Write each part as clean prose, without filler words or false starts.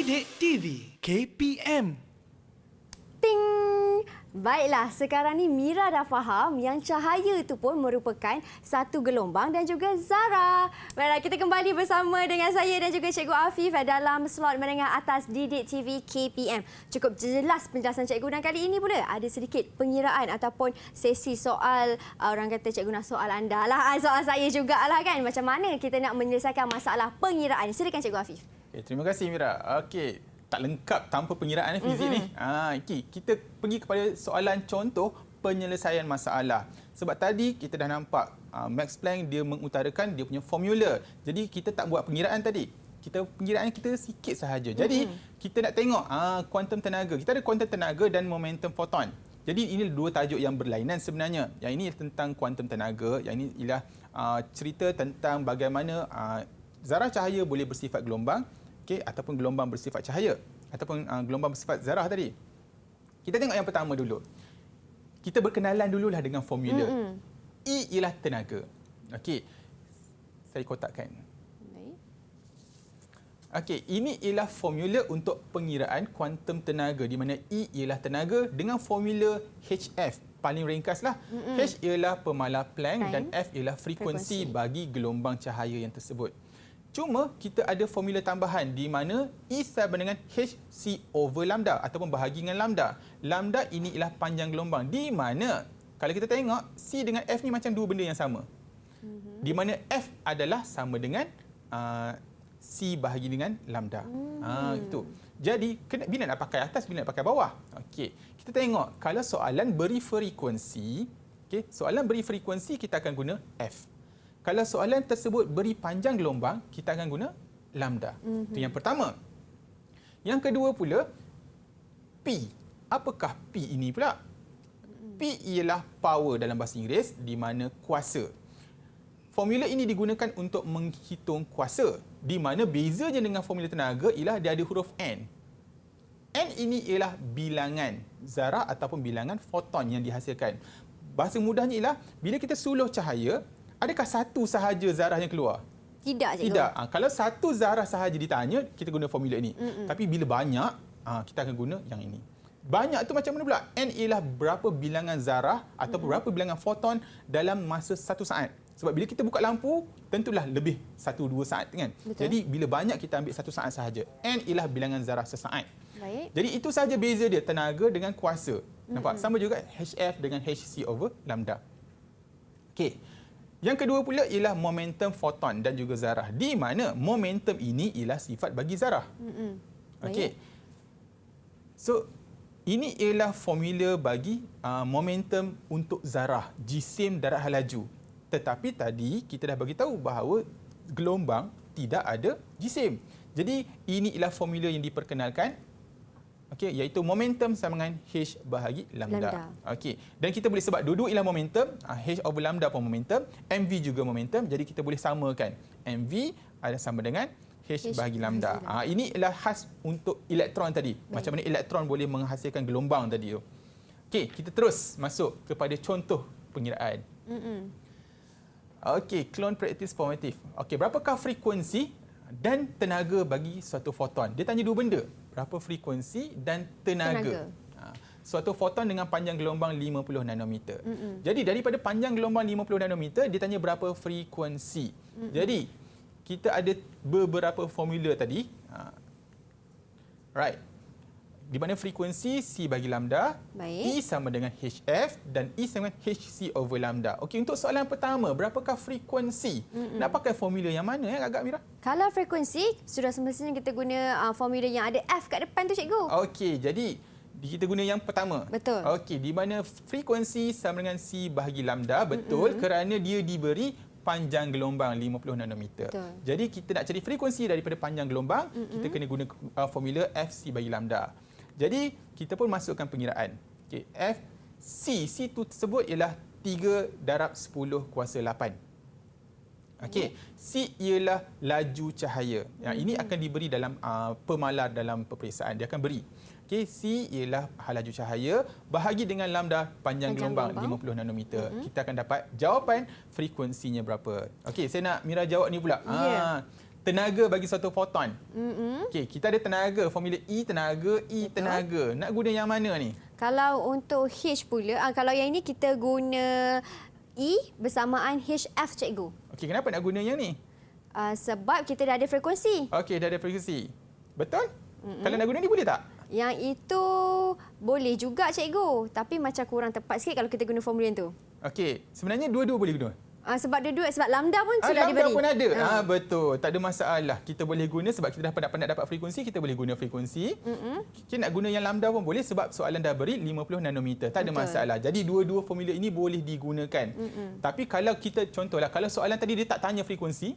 Didik TV KPM. Ting! Baiklah, sekarang ni Mira dah faham yang cahaya itu pun merupakan satu gelombang dan juga zarah. Baiklah, kita kembali bersama dengan saya dan juga Cikgu Afif dalam slot menengah atas Didik TV KPM. Cukup jelas penjelasan Cikgu dan kali ini pula ada sedikit pengiraan ataupun sesi soal, orang kata Cikgu nak soal anda lah, soal saya jugalah kan. Macam mana kita nak menyelesaikan masalah pengiraan. Silakan Cikgu Afif. Terima kasih Mira. Okey, tak lengkap tanpa pengiraan fizik ni. Kita pergi kepada soalan contoh penyelesaian masalah. Sebab tadi kita dah nampak Max Planck dia mengutarakan dia punya formula. Jadi kita tak buat pengiraan tadi. Pengiraan kita sikit sahaja. Jadi kita nak tengok kuantum tenaga. Kita ada kuantum tenaga dan momentum foton. Jadi ini dua tajuk yang berlainan sebenarnya. Yang ini tentang kuantum tenaga, yang ini ialah cerita tentang bagaimana zarah cahaya boleh bersifat gelombang, ataupun gelombang bersifat cahaya ataupun gelombang bersifat zarah tadi. Kita tengok yang pertama dulu. Kita berkenalan dululah dengan formula. E ialah tenaga. Okey. Saya kotakkan. Okey, ini ialah formula untuk pengiraan kuantum tenaga di mana E ialah tenaga dengan formula HF. Paling ringkaslah. H ialah pemalar Planck dan F ialah frekuensi bagi gelombang cahaya yang tersebut. Cuma kita ada formula tambahan di mana E sama dengan HC over lambda ataupun bahagi dengan lambda. Lambda ini ialah panjang gelombang di mana kalau kita tengok C dengan F ni macam dua benda yang sama. Di mana F adalah sama dengan C bahagi dengan lambda. Itu. Jadi bila nak pakai atas, bila nak pakai bawah. Okey. Kita tengok kalau soalan beri frekuensi, soalan beri frekuensi kita akan guna F. Kalau soalan tersebut beri panjang gelombang, kita akan guna lambda. Itu yang pertama. Yang kedua pula, P. Apakah P ini pula? P ialah power dalam bahasa Inggeris di mana kuasa. Formula ini digunakan untuk menghitung kuasa di mana bezanya dengan formula tenaga ialah dia ada huruf N. N ini ialah bilangan zarah ataupun bilangan foton yang dihasilkan. Bahasa mudahnya ialah bila kita suluh cahaya, adakah satu sahaja zarah yang keluar? Tidak, Cikgu. Tidak. Kalau satu zarah sahaja ditanya, kita guna formula ini. Tapi bila banyak, kita akan guna yang ini. Banyak tu macam mana pula? N ialah berapa bilangan zarah atau berapa bilangan foton dalam masa 1 saat. Sebab bila kita buka lampu, tentulah lebih 1-2 saat kan. Betul. Jadi bila banyak kita ambil 1 saat sahaja. N ialah bilangan zarah sesaat. Baik. Jadi itu sahaja beza dia, tenaga dengan kuasa. Nampak? Sama juga HF dengan HC over lambda. Okey. Yang kedua pula ialah momentum foton dan juga zarah. Di mana momentum ini ialah sifat bagi zarah. Okey. So, ini ialah formula bagi momentum untuk zarah, jisim darab halaju. Tetapi tadi kita dah bagi tahu bahawa gelombang tidak ada jisim. Jadi ini ialah formula yang diperkenalkan, iaitu momentum sama dengan H bahagi lambda. Okey. Dan kita boleh sebab dua-dua ialah momentum, H over lambda pun momentum, MV juga momentum, jadi kita boleh samakan. MV adalah sama dengan H bahagi lambda. Ini ialah khas untuk elektron tadi. Macam mana elektron boleh menghasilkan gelombang tadi tu. Okey, kita terus masuk kepada contoh pengiraan. Okey, clone practice formative. Okey, berapakah frekuensi dan tenaga bagi suatu foton? Dia tanya dua benda. Berapa frekuensi dan tenaga. Suatu foton dengan panjang gelombang 50 nanometer. Jadi daripada panjang gelombang 50 nanometer, dia tanya berapa frekuensi. Jadi kita ada beberapa formula tadi. Right. Di mana frekuensi C bagi lambda, E sama dengan HF dan E sama dengan HC over lambda. Okey, untuk soalan pertama, berapakah frekuensi? Nak pakai formula yang mana agak Mira? Kalau frekuensi, sudah semestinya kita guna formula yang ada F kat depan tu, Cikgu. Okey, jadi kita guna yang pertama. Betul. Okey, di mana frekuensi sama dengan C bahagi lambda, betul, kerana dia diberi panjang gelombang 50 nanometer. Betul. Jadi kita nak cari frekuensi daripada panjang gelombang, kita kena guna formula FC bahagi lambda. Jadi kita pun masukkan pengiraan. Okey, C tu tersebut ialah 3 darab 10 kuasa 8. Okey, C ialah laju cahaya. Yang ini akan diberi dalam pemalar dalam peperiksaan. Dia akan beri. Okey, C ialah laju cahaya bahagi dengan lambda panjang gelombang 50 nanometer. Kita akan dapat jawapan frekuensinya berapa. Okey, saya nak Mira jawab ni pula. tenaga bagi satu foton. Okey, kita ada tenaga, formula E tenaga. Nak guna yang mana ni? Kalau untuk H pula, kalau yang ini kita guna E bersamaan HF, cikgu. Okey, kenapa nak guna yang ni? Sebab kita dah ada frekuensi. Okey, dah ada frekuensi. Betul? Kalau nak guna ni boleh tak? Yang itu boleh juga, cikgu. Tapi macam kurang tepat sikit kalau kita guna formula yang tu. Okey, sebenarnya dua-dua boleh guna. Sebab dua-dua, sebab lambda pun sudah lambda diberi. pun ada. Betul. Tak ada masalah. Kita boleh guna sebab kita dah penat dapat frekuensi, kita boleh guna frekuensi. Kita nak guna yang lambda pun boleh sebab soalan dah beri 50 nanometer. Tak ada masalah. Jadi dua-dua formula ini boleh digunakan. Tapi kalau kita, contohlah, kalau soalan tadi dia tak tanya frekuensi,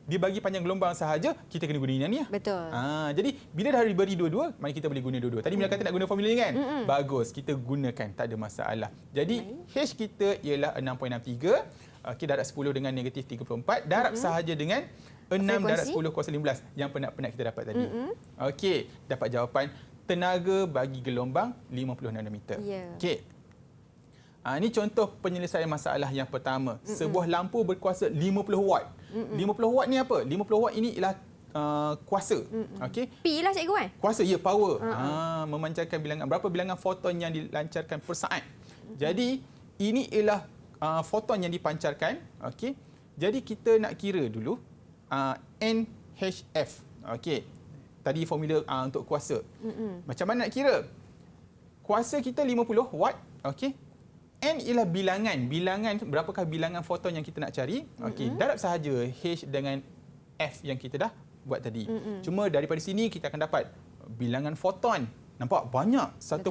dia bagi panjang gelombang sahaja, kita kena guna yang ni lah. Betul. Jadi bila dah diberi dua-dua, mari kita boleh guna dua-dua. Tadi Mira kata nak guna formula ni kan? Bagus, kita gunakan, tak ada masalah. Jadi H kita ialah 6.63. Okey, darab 10 dengan negatif 34. Darab sahaja dengan 6 darab 10 kuasa 15 yang penat-penat kita dapat tadi. Okey, dapat jawapan tenaga bagi gelombang 50 nanometer. Okey. Ini contoh penyelesaian masalah yang pertama. Sebuah lampu berkuasa 50 watt. 50 watt ni apa? 50 watt ini ialah kuasa. Okey. P lah, cikgu kan? Kuasa, ya, power. Memancarkan bilangan. Berapa bilangan foton yang dilancarkan per saat. Jadi, ini ialah foton yang dipancarkan. Okey. Jadi, kita nak kira dulu NHF. Okey. Tadi formula untuk kuasa. Macam mana nak kira? Kuasa kita 50 watt. Okey. N ialah bilangan. Bilangan, berapakah bilangan foton yang kita nak cari. Okey. Darab sahaja H dengan F yang kita dah buat tadi. Cuma daripada sini kita akan dapat bilangan foton. Nampak banyak. 1.7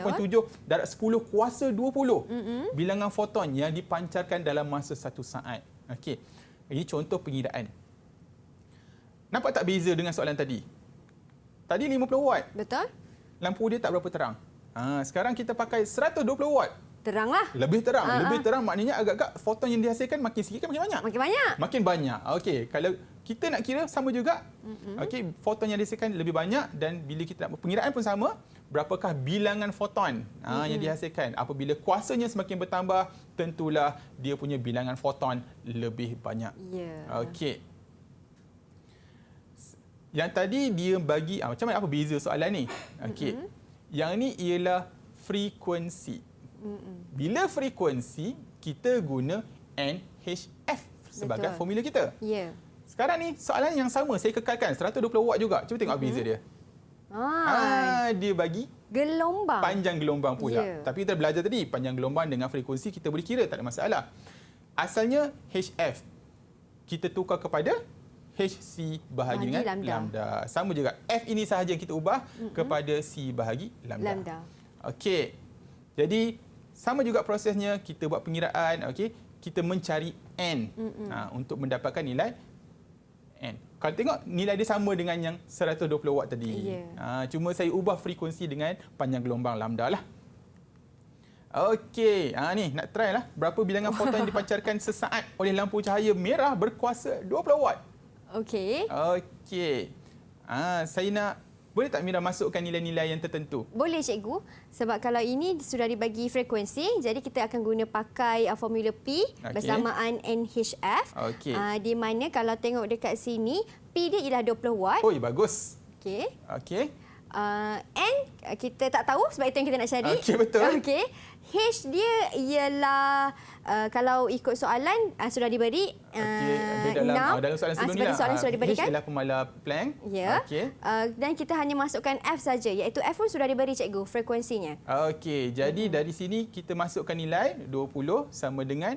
darab 10 kuasa 20. Bilangan foton yang dipancarkan dalam masa 1 saat. Okey. Ini contoh pengiraan. Nampak tak beza dengan soalan tadi? Tadi 50 watt. Betul. Lampu dia tak berapa terang. Sekarang kita pakai 120 watt. Teranglah. Lebih terang. Lebih terang maknanya agak-agak foton yang dihasilkan makin sikit kan makin banyak? Makin banyak. Makin banyak. Okey, kalau kita nak kira sama juga. Okey, foton yang dihasilkan lebih banyak dan bila kita nak pengiraan pun sama, berapakah bilangan foton yang dihasilkan? Apabila kuasanya semakin bertambah, tentulah dia punya bilangan foton lebih banyak. Okey. Yang tadi dia bagi macam mana, apa beza soalan ni? Okey. Yang ni ialah frekuensi. Bila frekuensi, kita guna NHF sebagai formula kita. Sekarang ni soalan yang sama, saya kekalkan 120 watt juga. Cuba tengok beza dia. Dia bagi gelombang. Panjang gelombang pula. Tapi kita belajar tadi, panjang gelombang dengan frekuensi kita boleh kira, tak ada masalah. Asalnya HF. Kita tukar kepada HC bahagi dengan lambda. Sama juga. F ini sahaja yang kita ubah kepada C bahagi lambda. Okey. Jadi sama juga prosesnya, kita buat pengiraan, okey. Kita mencari N untuk mendapatkan nilai N. Kalau tengok nilai dia sama dengan yang 120 watt tadi. Cuma saya ubah frekuensi dengan panjang gelombang lambda lah. Okey, ni nak try lah berapa bilangan foton yang dipancarkan sesaat oleh lampu cahaya merah berkuasa 20 watt. Okey. Saya nak, boleh tak Mira masukkan nilai-nilai yang tertentu? Boleh, cikgu. Sebab kalau ini sudah dibagi frekuensi, jadi kita akan guna pakai formula P bersamaan NHF. Di mana kalau tengok dekat sini, P dia ialah 20 watt. Bagus. Okey. N kita tak tahu sebab itu yang kita nak cari. Okey, betul. Okey. H dia ialah kalau ikut soalan sudah diberi 6. Dalam soalan sebelum ni soalan sudah diberikan. H ialah pemala Planck. Dan kita hanya masukkan F saja, iaitu F pun sudah diberi, cikgu, frekuensinya. Okey, jadi dari sini kita masukkan nilai 20 sama dengan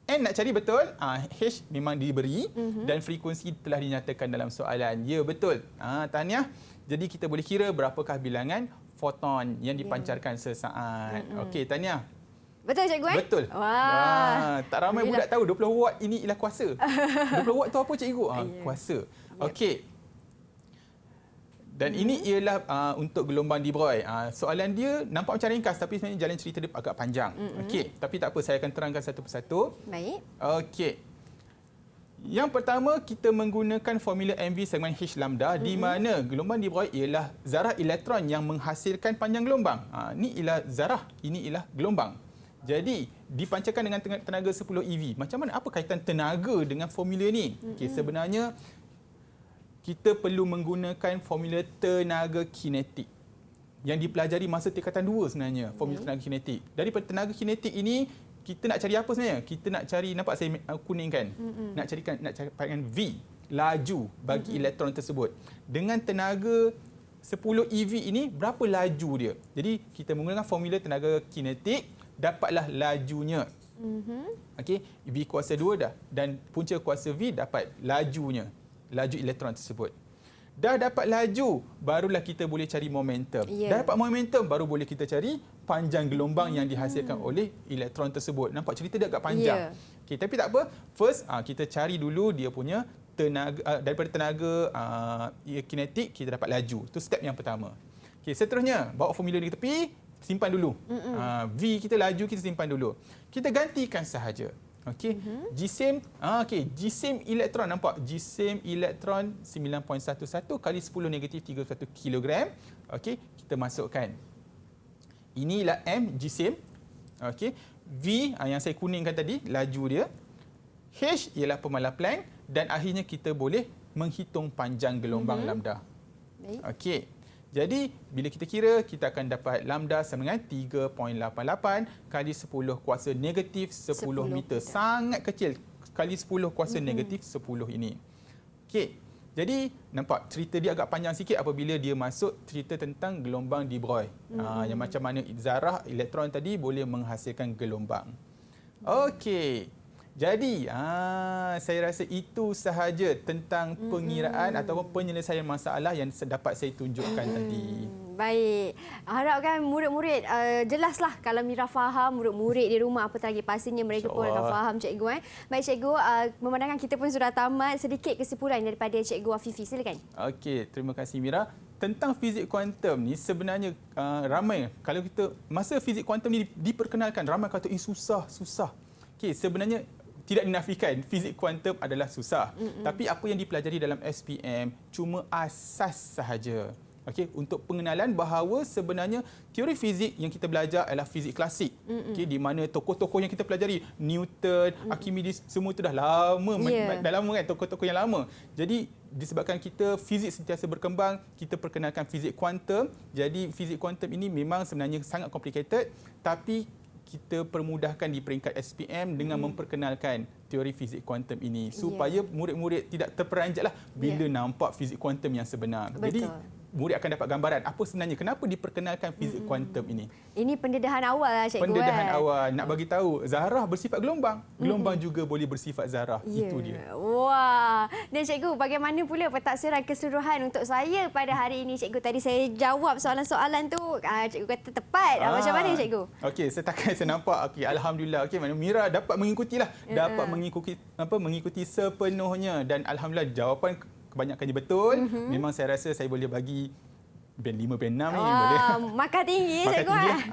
N nak cari betul, H memang diberi dan frekuensi telah dinyatakan dalam soalan. Ya, betul. Tahniah. Jadi kita boleh kira berapakah bilangan foton yang dipancarkan sesaat. Okey, tahniah. Betul, cikgu? Betul. Wah. Tak ramai budak tahu 20 watt ini ialah kuasa. 20 watt tu apa, cikgu? Kuasa. Okey. Dan ini ialah untuk gelombang de Broglie. Soalan dia nampak macam ringkas tapi sebenarnya jalan cerita dia agak panjang. Okey, tapi tak apa, saya akan terangkan satu persatu. Baik. Okey. Yang pertama, kita menggunakan formula MV segmen H lambda di mana gelombang de Broglie ialah zarah elektron yang menghasilkan panjang gelombang. Ini ialah zarah, ini ialah gelombang. Jadi, dipancarkan dengan tenaga 10 EV. Macam mana? Apa kaitan tenaga dengan formula ni? Okey, sebenarnya kita perlu menggunakan formula tenaga kinetik yang dipelajari masa tingkatan 2 sebenarnya, formula tenaga kinetik. Daripada tenaga kinetik ini, kita nak cari apa sebenarnya? Kita nak cari, nampak saya kuning kan? Nak carikan V, laju bagi elektron tersebut. Dengan tenaga 10 EV ini, berapa laju dia? Jadi, kita menggunakan formula tenaga kinetik, dapatlah lajunya. Okey, V kuasa 2 dah. Dan punca kuasa V dapat lajunya. Laju elektron tersebut. Dah dapat laju, barulah kita boleh cari momentum. Dah dapat momentum, baru boleh kita cari panjang gelombang yang dihasilkan oleh elektron tersebut. Nampak cerita dia agak panjang. Okay, tapi tak apa. First, kita cari dulu dia punya tenaga, daripada tenaga kinetik, kita dapat laju. Itu step yang pertama. Okay, seterusnya, bawa formula ni ke tepi, simpan dulu. V kita laju, kita simpan dulu. Kita gantikan sahaja. Okey, Gsim elektron, nampak Gsim elektron 9.11 kali 10 negatif 31 kilogram. Okey, kita masukkan. Inilah M Gsim. Okey, V yang saya kuningkan tadi laju dia. H ialah pemalar Planck dan akhirnya kita boleh menghitung panjang gelombang lambda. Okey. Jadi, bila kita kira, kita akan dapat lambda sama dengan 3.88 kali 10 kuasa negatif 10 meter. Sangat kecil kali 10 kuasa negatif 10 ini. Okey. Jadi, nampak cerita dia agak panjang sikit apabila dia masuk cerita tentang gelombang de Broglie. Yang macam mana zarah elektron tadi boleh menghasilkan gelombang. Okey. Jadi, saya rasa itu sahaja tentang pengiraan ataupun penyelesaian masalah yang dapat saya tunjukkan tadi. Baik. Harapkan murid-murid jelaslah kalau Mira faham, murid-murid di rumah apa lagi pastinya mereka pun akan faham cikgu. Baik cikgu, memandangkan kita pun sudah tamat, sedikit kesimpulan daripada cikgu Afifi, silakan. Okey, terima kasih Mira. Tentang fizik kuantum ni sebenarnya ramai, kalau kita masa fizik kuantum ni diperkenalkan, ramai kata susah. Okey, sebenarnya tidak dinafikan fizik kuantum adalah susah. Tapi apa yang dipelajari dalam SPM cuma asas sahaja. Okey, untuk pengenalan bahawa sebenarnya teori fizik yang kita belajar adalah fizik klasik. Okey, di mana tokoh-tokoh yang kita pelajari, Newton, Archimedes, semua itu dah lama, dah lama kan, tokoh-tokoh yang lama. Jadi disebabkan kita fizik sentiasa berkembang, kita perkenalkan fizik kuantum. Jadi fizik kuantum ini memang sebenarnya sangat complicated, tapi kita permudahkan di peringkat SPM dengan memperkenalkan teori fizik kuantum ini supaya murid-murid tidak terperanjatlah bila nampak fizik kuantum yang sebenar. Betul. Jadi murid akan dapat gambaran apa sebenarnya kenapa diperkenalkan fizik kuantum ini. Ini pendedahan awal lah cikgu. Pendedahan awal nak bagi tahu zarah bersifat gelombang. Gelombang juga boleh bersifat zarah. Itu dia. Wah. Dan cikgu, bagaimana pula pentaksiran keseluruhan untuk saya pada hari ini cikgu? Tadi saya jawab soalan-soalan tu, cikgu kata tepat. Macam mana cikgu? Okey, setakat saya nampak alhamdulillah mana Mira dapat mengikutilah, dapat mengikuti sepenuhnya dan alhamdulillah jawapan kebanyakannya betul. Memang saya rasa saya boleh bagi band 5, band 6 ni boleh. Makan tinggi cikgu. Tinggi.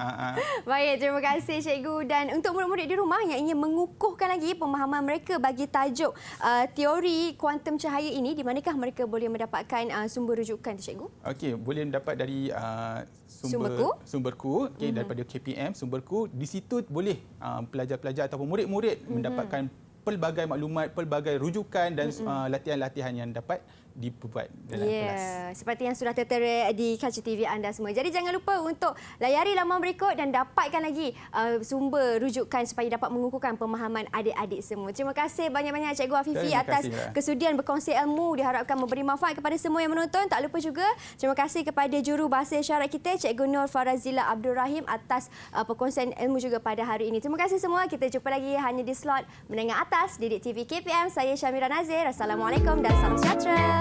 Baik, terima kasih cikgu. Dan untuk murid-murid di rumah yang ingin mengukuhkan lagi pemahaman mereka bagi tajuk teori kuantum cahaya ini, di manakah mereka boleh mendapatkan sumber rujukan tu cikgu? Okey, boleh dapat dari sumberku daripada KPM, sumberku. Di situ boleh pelajar-pelajar ataupun murid-murid mendapatkan pelbagai maklumat, pelbagai rujukan dan latihan-latihan yang dapat dibuat dalam kelas. Seperti yang sudah tertera di kaca TV anda semua. Jadi jangan lupa untuk layari laman berikut dan dapatkan lagi sumber rujukan supaya dapat mengukuhkan pemahaman adik-adik semua. Terima kasih banyak-banyak Cikgu Afifi atas kesudian berkongsi ilmu. Diharapkan memberi manfaat kepada semua yang menonton. Tak lupa juga terima kasih kepada juru bahasa isyarat kita Cikgu Nur Farazila Abdul Rahim atas perkongsian ilmu juga pada hari ini. Terima kasih semua. Kita jumpa lagi hanya di slot Menengah Atas Didik TV KPM. Saya Syamira Nazir. Assalamualaikum dan salam sejahtera.